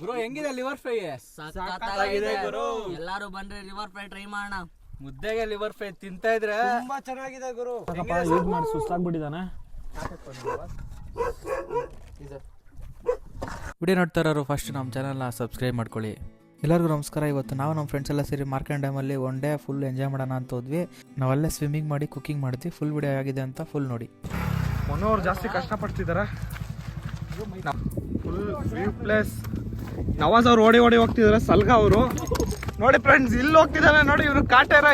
Bro ಹೆಂಗಿದೆ liver fry? ಸಖತ್ತಾಗಿದೆ ಗುರು. ಎಲ್ಲಾರು ಬಂದ್ರೆ ಲಿವರ್ ಫ್ರೈ ಟ್ರೈ ಮಾಡೋಣ. ಮುದ್ದೆಗೆ ಲಿವರ್ ಫ್ರೈ ತಿಂತಾ ಇದ್ರೆ ತುಂಬಾ ಚೆನ್ನಾಗಿದೆ ಗುರು. ಯೂಸ್ ಮಾಡಿ ಸುಸ್ತಾಗ್ಬಿಟ್ಟಿದ್ದಾನೆ. ವಿಡಿಯೋ ನೋಡ್ತಾ ಇರೋರು ಫಸ್ಟ್ ನಮ್ಮ ಚಾನಲ್ನ ಸಬ್ಸ್ಕ್ರೈಬ್ ಮಾಡ್ಕೊಳ್ಳಿ. ಎಲ್ಲರಿಗೂ ನಮಸ್ಕಾರ. ಇವತ್ತು ನಾವು ನಮ್ಮ ಫ್ರೆಂಡ್ಸ್ ಎಲ್ಲ ಸೇರಿ ಮಾರ್ಕೆಂಡ್ ಡ್ಯಾಮಲ್ಲಿ ಒನ್ ಡೇ ಫುಲ್ ಎಂಜಾಯ್ ಮಾಡೋಣ ಅಂತ ಹೋದ್ವಿ. ನಾವಲ್ಲೇ ಸ್ವಿಮ್ಮಿಂಗ್ ಮಾಡಿ ಕುಕಿಂಗ್ ಮಾಡಿದ್ವಿ. ಫುಲ್ ವಿಡಿಯೋ ಆಗಿದೆ ಅಂತ ಫುಲ್ ನೋಡಿ. ಮನೋರು ಜಾಸ್ತಿ ಕಷ್ಟಪಡ್ತಿದ್ದಾರೆ. Full view place. ನವಾಜ್ ಅವ್ರು ಓಡಿ ಹೋಗ್ತಿದ್ದಾರೆ. ಸಲ್ಗ ಅವರು ನೋಡಿ ಫ್ರೆಂಡ್ಸ್ ಇಲ್ಲಿ ಹೋಗ್ತಿದ್ದಾನೆ ನೋಡಿ. ಇವನು ಕಾಟೇರ.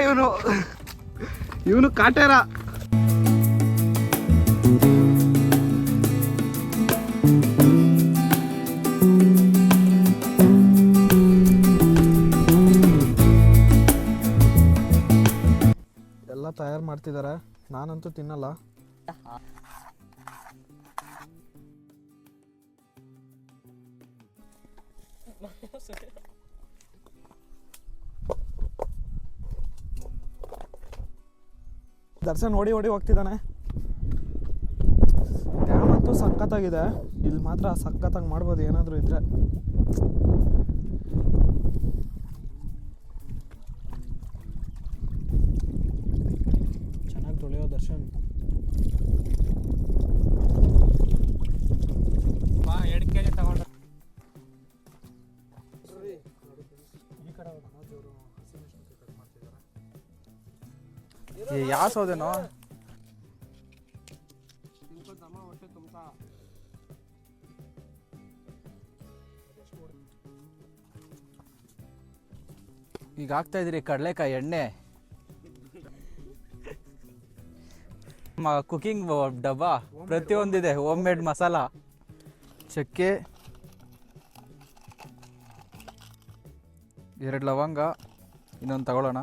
ಇವನು ಕಾಟೇರ. ಎಲ್ಲ ತಯಾರು ಮಾಡ್ತಿದ್ದಾರೆ. ನಾನಂತೂ ತಿನ್ನಲ್ಲ. ದರ್ಶನ್ ಓಡಿ ಹೋಗ್ತಿದ್ದಾನೆ. ಡ್ಯಾಮ್ ಅಂತೂ ಸಖತ್ತಾಗಿದೆ. ಇಲ್ಲಿ ಮಾತ್ರ ಸಖತ್ತಾಗಿ ಮಾಡ್ಬೋದು ಏನಾದರೂ ಇದ್ರೆ. ಚೆನ್ನಾಗಿ ತೊಳೆಯೋ ದರ್ಶನ್. ಯಾವ ಸೌದೆನೋ ಈಗ ಹಾಕ್ತಾ ಇದ್ರಿ ಕಡಲೆಕಾಯಿ ಎಣ್ಣೆ. ಕುಕಿಂಗ್ ಡಬ್ಬ ಪ್ರತಿಯೊಂದಿದೆ. ಹೋಮ್ ಮೇಡ್ ಮಸಾಲ, ಚಕ್ಕೆ, 2 ಲವಂಗ, ಇನ್ನೊಂದು ತಗೊಳ್ಳೋಣ.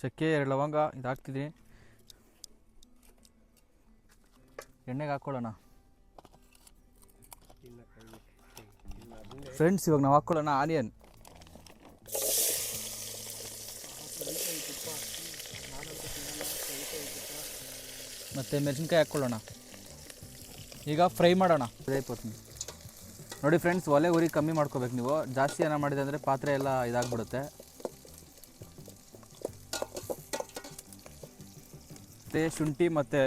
ಚಕ್ಕೆ 2 ಲವಂಗ ಇದು ಹಾಕ್ತಿದ್ದೀನಿ. ಎಣ್ಣೆಗೆ ಹಾಕ್ಕೊಳ್ಳೋಣ ಫ್ರೆಂಡ್ಸ್. ಇವಾಗ ನಾವು ಹಾಕ್ಕೊಳ್ಳೋಣ ಆನಿಯನ್. ಮತ್ತು ಮೆಣಸಿನ್ಕಾಯಿ ಹಾಕ್ಕೊಳ್ಳೋಣ. ಈಗ ಫ್ರೈ ಮಾಡೋಣ. ನೋಡಿ ಫ್ರೆಂಡ್ಸ್, ಒಲೆ ಉರಿ ಕಮ್ಮಿ ಮಾಡ್ಕೋಬೇಕು ನೀವು. ಜಾಸ್ತಿ ಏನೋ ಮಾಡಿದೆ ಅಂದರೆ ಪಾತ್ರೆ ಎಲ್ಲ ಇದಾಗ್ಬಿಡುತ್ತೆ. ಮತ್ತು ಶುಂಠಿ ಮತ್ತು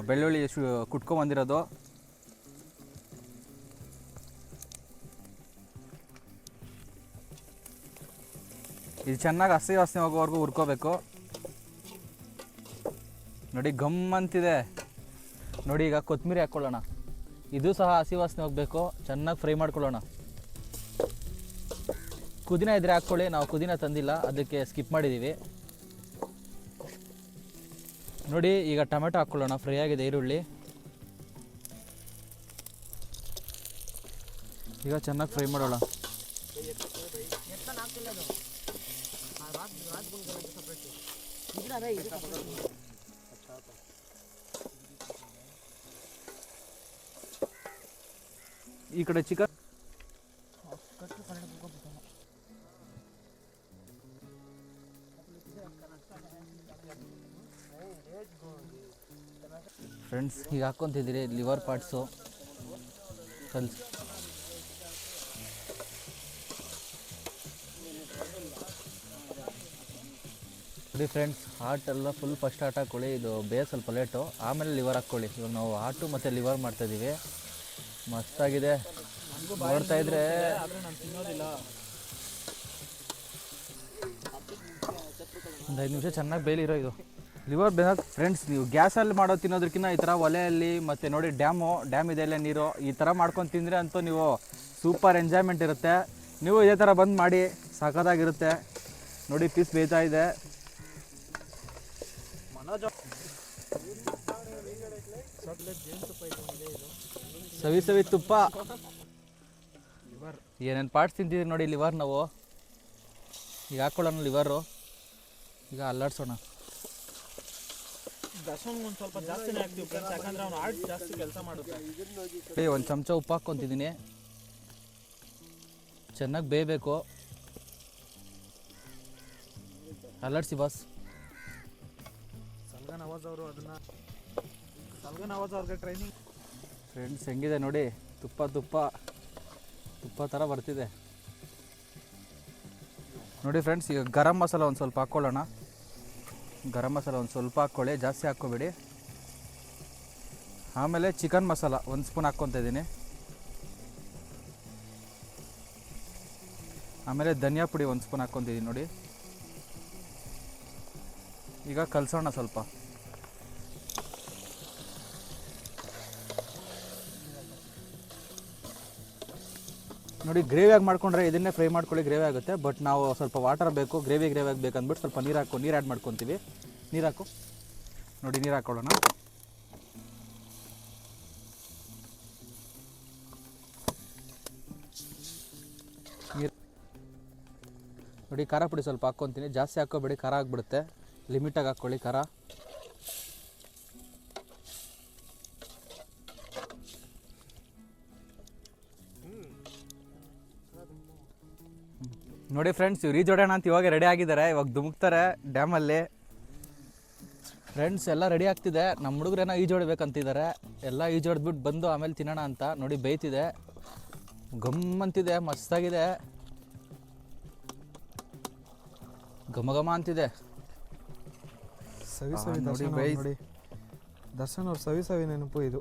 ಬೆಳ್ಳುಳ್ಳಿ ಕುಟ್ಕೊಂಬಂದಿರೋದು. ಇದು ಚೆನ್ನಾಗಿ ಹಸಿ ವಾಸನೆ ಹೋಗೋವರೆಗೂ ಹುರ್ಕೋಬೇಕು. ನೋಡಿ ಗಮ್ ಅಂತಿದೆ ನೋಡಿ. ಈಗ ಕೊತ್ತಂಬರಿ ಹಾಕ್ಕೊಳ್ಳೋಣ. ಇದು ಸಹ ಹಸಿ ವಾಸನೆ ಹೋಗಬೇಕು. ಚೆನ್ನಾಗಿ ಫ್ರೈ ಮಾಡ್ಕೊಳ್ಳೋಣ. ಪುದೀನ ಇದ್ರೆ ಹಾಕ್ಕೊಳ್ಳಿ. ನಾವು ಪುದೀನ ತಂದಿಲ್ಲ, ಅದಕ್ಕೆ ಸ್ಕಿಪ್ ಮಾಡಿದ್ದೀವಿ. ನೋಡಿ ಈಗ ಟೊಮೆಟೊ ಹಾಕ್ಕೊಳ್ಳೋಣ. ಫ್ರೈ ಆಗಿದೆ ಈರುಳ್ಳಿ. ಈಗ ಚೆನ್ನಾಗಿ ಫ್ರೈ ಮಾಡೋಣ. ಈ ಕಡೆ ಚಿಕನ್. ಫ್ರೆಂಡ್ಸ್ ಈಗ ಹಾಕ್ಕೊತಿದ್ದೀರಿ ಲಿವರ್ ಪಾರ್ಟ್ಸು ಕಲ್ಸಿ. ನೋಡಿ ಫ್ರೆಂಡ್ಸ್, ಹಾರ್ಟ್ ಎಲ್ಲ ಫುಲ್ ಫಸ್ಟ್ ಹಾರ್ಟ್ ಹಾಕ್ಕೊಳ್ಳಿ. ಇದು ಬೇರೆ ಸ್ವಲ್ಪ ಲೇಟು, ಆಮೇಲೆ ಲಿವರ್ ಹಾಕ್ಕೊಳ್ಳಿ. ಇವಾಗ ನಾವು ಹಾರ್ಟು ಮತ್ತು ಲಿವರ್ ಮಾಡ್ತಾಯಿದ್ದೀವಿ. ಮಸ್ತಾಗಿದೆ ನೋಡ್ತಾ ಇದ್ರೆ. ಒಂದು 5 ನಿಮಿಷ ಚೆನ್ನಾಗಿ ಬೇಯಲಿರೋ ಇದು ಲಿವರ್ ಬೇಕಾಗ. ಫ್ರೆಂಡ್ಸ್, ನೀವು ಗ್ಯಾಸಲ್ಲಿ ಮಾಡೋ ತಿನ್ನೋದಕ್ಕಿಂತ ಈ ಥರ ಒಲೆಯಲ್ಲಿ ಮತ್ತು ನೋಡಿ ಡ್ಯಾಮ್ ಇದೆ, ಅಲ್ಲೇ ನೀರು, ಈ ಥರ ಮಾಡ್ಕೊಂಡು ತಿಂದರೆ ಅಂತೂ ನೀವು ಸೂಪರ್ ಎಂಜಾಯ್ಮೆಂಟ್ ಇರುತ್ತೆ. ನೀವು ಇದೇ ಥರ ಬಂದು ಮಾಡಿ, ಸಖತ್ತಾಗಿರುತ್ತೆ. ನೋಡಿ ಪೀಸ್ ಬೇಯ್ತಾ ಇದೆ. ಸವಿ ತುಪ್ಪ. ಏನೇನು ಪಾರ್ಟ್ಸ್ ತಿಂತಿದ್ದೀವಿ ನೋಡಿ ಲಿವರ್ ನಾವು. ಈಗ ಹಾಕ್ಕೊಳ್ಳೋಣ ಲಿವರು. ಈಗ ಅಲ್ಲಾಡ್ಸೋಣ. ಸ್ವಲ್ಪ ಜಾಸ್ತಿನೇ ಹಾಕ್ತೀವಿ ಫ್ರೆಂಡ್ಸ್, ಯಾಕಂದ್ರೆ ಅವನು ಹಾರ್ಟ್ ಜಾಸ್ತಿ ಕೆಲಸ ಮಾಡುತ್ತೆ. ಒಂದು ಚಮಚ ಉಪ್ಪು ಹಾಕ್ಕೊತಿದ್ದೀನಿ. ಚೆನ್ನಾಗಿ ಬೇಯಬೇಕು. ಅಲ್ಲಾಡ್ಸಿ ಬಾಸ್. ನವಾಜ್ ಅವರು ಅದನ್ನ ಸಲ್ಮಾನ್ ನವಾಜ್ ಅವ್ರಿಗೆ ಟ್ರೈನಿಂಗ್. ಫ್ರೆಂಡ್ಸ್ ಹೆಂಗಿದೆ ನೋಡಿ, ತುಪ್ಪ ತುಪ್ಪ ತುಪ್ಪ ಥರ ಬರ್ತಿದೆ ನೋಡಿ ಫ್ರೆಂಡ್ಸ್. ಈಗ ಗರಂ ಮಸಾಲ ಒಂದು ಸ್ವಲ್ಪ ಹಾಕ್ಕೊಳ್ಳೋಣ. ಗರಂ ಮಸಾಲ ಒಂದು ಸ್ವಲ್ಪ ಹಾಕ್ಕೊಳ್ಳಿ, ಜಾಸ್ತಿ ಹಾಕ್ಕೊಬೇಡಿ. ಆಮೇಲೆ ಚಿಕನ್ ಮಸಾಲ 1 ಸ್ಪೂನ್ ಹಾಕ್ಕೊತಾ ಇದ್ದೀನಿ. ಆಮೇಲೆ ಧನಿಯಾ ಪುಡಿ 1 ಸ್ಪೂನ್ ಹಾಕ್ಕೊತಿದ್ದೀನಿ ನೋಡಿ. ಈಗ ಕಲಸೋಣ ಸ್ವಲ್ಪ. ನೋಡಿ ಗ್ರೇವಿಯಾಗಿ ಮಾಡ್ಕೊಂಡ್ರೆ ಇದನ್ನೇ ಫ್ರೈ ಮಾಡ್ಕೊಳ್ಳಿ, ಗ್ರೇವಿ ಆಗುತ್ತೆ. ಬಟ್ ನಾವು ಸ್ವಲ್ಪ ವಾಟರ್ ಬೇಕು, ಗ್ರೇವಿ ಆಗಬೇಕು ಅಂದ್ಬಿಟ್ಟು ಸ್ವಲ್ಪ ನೀರು ಆ್ಯಡ್ ಮಾಡ್ಕೊತೀವಿ. ನೀರು ಹಾಕು ನೋಡಿ, ನೀರು ಹಾಕ್ಕೊಳ್ಳೋಣ. ನೀರು ನೋಡಿ, ಖಾರ ಪುಡಿ ಸ್ವಲ್ಪ ಹಾಕ್ಕೊತೀನಿ. ಜಾಸ್ತಿ ಹಾಕ್ಕೋಬೇಡಿ, ಖಾರ ಆಗಿಬಿಡುತ್ತೆ. ಲಿಮಿಟಾಗಿ ಹಾಕ್ಕೊಳ್ಳಿ ಖಾರ. ನೋಡಿ ಫ್ರೆಂಡ್ಸ್, ಇವ್ರು ಈಜೋಡೋಣ ಅಂತ ಇವಾಗ ರೆಡಿ ಆಗಿದ್ದಾರೆ. ಇವಾಗ ಧುಮುಕ್ತಾರೆ ಡ್ಯಾಮಲ್ಲಿ. ಫ್ರೆಂಡ್ಸ್ ಎಲ್ಲ ರೆಡಿ ಆಗ್ತಿದೆ. ನಮ್ಮ ಹುಡುಗರೇನೋ ಈಜೋಡ್ಬೇಕಂತಿದ್ದಾರೆ. ಎಲ್ಲ ಈಜೋಡ್ಬಿಟ್ಟು ಬಂದು ಆಮೇಲೆ ತಿನ್ನೋಣ ಅಂತ. ನೋಡಿ ಬೇಯ್ತಿದೆ, ಗಮ್ಮಂತಿದೆ, ಮಸ್ತಾಗಿದೆ, ಘಮ ಘಮ ಅಂತಿದೆ. ಸವಿ ಸವಿ ನೋಡಿ ದರ್ಶನ್ ಅವ್ರು ನೋಡಿ, ದರ್ಶನ್ ಅವ್ರ ಸವಿ ಸವಿ ನೆನಪು ಇದು.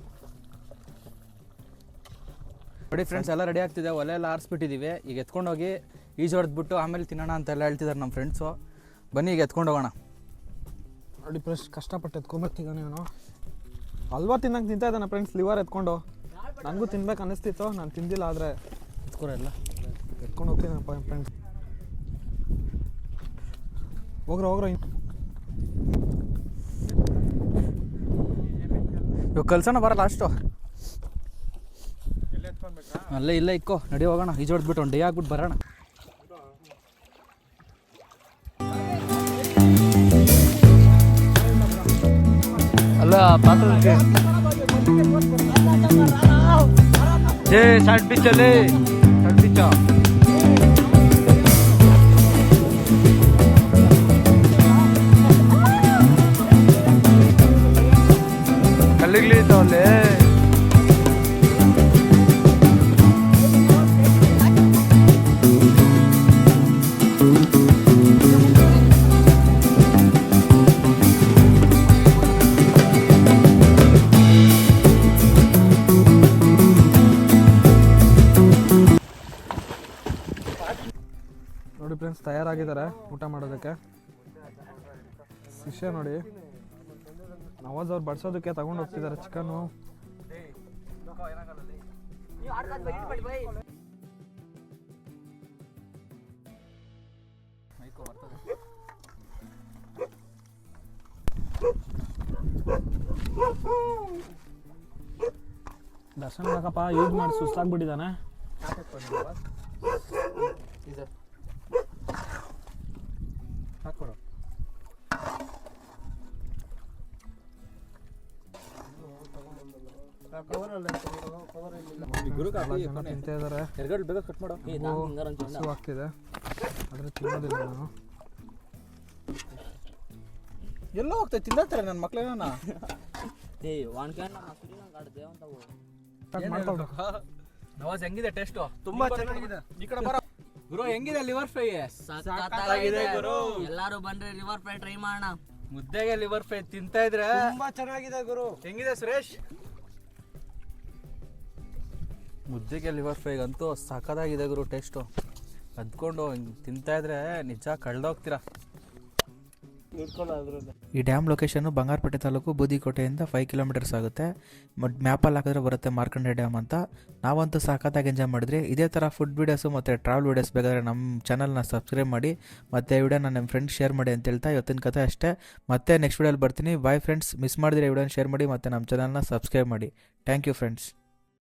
ನೋಡಿ ಫ್ರೆಂಡ್ಸ್, ಎಲ್ಲ ರೆಡಿ ಆಗ್ತಿದೆ. ಒಲೆ ಎಲ್ಲ ಆರಿಸ್ಬಿಟ್ಟಿದ್ದೀವಿ. ಈಗ ಎತ್ಕೊಂಡೋಗಿ ಈಜೊಡೆದ್ಬಿಟ್ಟು ಆಮೇಲೆ ತಿನ್ನೋಣ ಅಂತೆಲ್ಲ ಹೇಳ್ತಿದ್ದಾರೆ ನಮ್ಮ ಫ್ರೆಂಡ್ಸು. ಬನ್ನಿ ಈಗ ಎತ್ಕೊಂಡು ಹೋಗೋಣ. ನೋಡಿ ಫ್ರೆಂಡ್ಸ್, ಕಷ್ಟಪಟ್ಟು ಎತ್ಕೊಂಬರ್ತಿದ್ದಾನೆ ಇವನು. ಹಲ್ವಾ ತಿನ್ನಂಗೆ ತಿಂತಾ ಇದ್ದಾನೆ ಫ್ರೆಂಡ್ಸ್, ಲಿವರ್ ಎತ್ಕೊಂಡು. ನನಗೂ ತಿನ್ಬೇಕು ಅನ್ನಿಸ್ತಿತ್ತು, ನಾನು ತಿಂದಿಲ್ಲ. ಆದರೆ ಎತ್ಕೊರಲ್ಲ ಎತ್ಕೊಂಡು ಹೋಗ್ತೀನಪ್ಪ ಫ್ರೆಂಡ್ಸ್. ಹೋಗ್ರ ಇವಾಗ ಕಲ್ಸೋಣ ಬರಲ್ಲ ಅಷ್ಟು. ಅಲ್ಲೇ ಇಲ್ಲ ಇಕ್ಕೋ, ನಡಿ ಹೋಗೋಣ. ಈಜೊಡ್ಬಿಟ್ಟು ಒಂದು ಡೇ ಆಗ್ಬಿಟ್ಟು ಬರೋಣ. ಅಲ್ಲ ಪಾತ್ರಕ್ಕೆ साइड पे चले, साइड पे जा. ಕಲ್ಲಿಗ್ಲಿ ತೋಲೆ ನೋಡಿ ಫ್ರೆಂಡ್ಸ್, ತಯಾರಾಗಿದ್ದಾರೆ ಊಟ ಮಾಡೋದಕ್ಕೆ. ಶಿಷ್ಯ ನೋಡಿ, ನವಾಜ್ ಅವ್ರು ಬಡ್ಸೋದಕ್ಕೆ ತಗೊಂಡು ಹೋಗ್ತಿದ್ದಾರೆ ಚಿಕನ್ನು. ದರ್ಶನ್ ಯಾಕಪ್ಪ ಯೂಸ್ ಮಾಡಿ ಸುಸ್ತಾಗ್ಬಿಟ್ಟಿದ್ದಾನೆ. ತಿಂತಾ ಇದ್ದಾರೆ, ಹಸು ಆಗ್ತಿದೆ, ಆದ್ರೆ ತಿನ್ನೋದಿಲ್ಲ ನಾನು. ಎಲ್ಲ ಹೋಗ್ತೈತೆ ತಿಂದಾಡ್ತಾರೆ ನನ್ನ ಮಕ್ಳೇನ. ನವಾಜ್ ಹೆಂಗಿದೆ ಟೇಸ್ಟು? ತುಂಬಾ ಚೆನ್ನಾಗಿದೆ. ಈ ಕಡೆ ಬರೋ ಗುರು, ಹೆಂಗಿದೆ ಲಿವರ್ ಫ್ರೈ? ಸಖತ್ತಾಗಿದೆ ಗುರು. ಎಲ್ಲಾರು ಬಂದ್ರೆ ಲಿವರ್ ಫ್ರೈ ಟ್ರೈ ಮಾಡೋಣ. ಮುದ್ದೆಗೆ ಲಿವರ್ ಫ್ರೈ ತಿಂತಾ ಇದ್ರೆ ತುಂಬಾ ಚೆನ್ನಾಗಿದೆ ಗುರು. ಹೆಂಗಿದೆ ಸುರೇಶ್? ಮುದ್ದೆಗೆ ಲಿವರ್ ಫ್ರೈಗಂತೂ ಸಖತ್ತಾಗಿದೆ ಗುರು ಟೇಸ್ಟು. ಅದ್ಕೊಂಡು ತಿಂತಾ ಇದ್ರೆ ನಿಜ ಕಳ್ದೋಗ್ತೀರಾ. ಈ ಡ್ಯಾಮ್ ಲೊಕೇಶನ್ನು ಬಂಗಾರಪೇಟೆ ತಾಲೂಕು ಬೂದಿಕೋಟೆಯಿಂದ 5 ಕಿಲೋಮೀಟರ್ಸ್ ಆಗುತ್ತೆ. ಬಟ್ ಮ್ಯಾಪಲ್ಲಿ ಹಾಕಿದ್ರೆ ಬರುತ್ತೆ ಮಾರ್ಕಂಡೆ ಡ್ಯಾಮ್ ಅಂತ. ನಾವಂತೂ ಸಾಕತ್ತಾಗಿ ಎಂಜಾಯ್ ಮಾಡಿದ್ರಿ. ಇದೇ ಥರ ಫುಡ್ ವೀಡಿಯೋಸು ಮತ್ತು ಟ್ರಾವೆಲ್ ವೀಡಿಯೋಸ್ ಬೇಕಾದರೆ ನಮ್ಮ ಚಾನಲ್ನ ಸಬ್ಸ್ಕ್ರೈಬ್ ಮಾಡಿ, ಮತ್ತು ವಿಡಿಯೋನ ನಮ್ಮ ಫ್ರೆಂಡ್ಸ್ ಶೇರ್ ಮಾಡಿ ಅಂತ ಹೇಳ್ತಾ ಇವತ್ತಿನ ಕಥೆ ಅಷ್ಟೇ. ಮತ್ತೆ ನೆಕ್ಸ್ಟ್ ವಿಡಿಯೋಲಿ ಬರ್ತೀನಿ. Bye friends. ಮಿಸ್ ಮಾಡಿದ್ರೆ ವಿಡಿಯೋನ ಶೇರ್ ಮಾಡಿ ಮತ್ತು ನಮ್ಮ ಚಾನಲ್ನ ಸಬ್ಸ್ಕ್ರೈಬ್ ಮಾಡಿ. Thank you friends.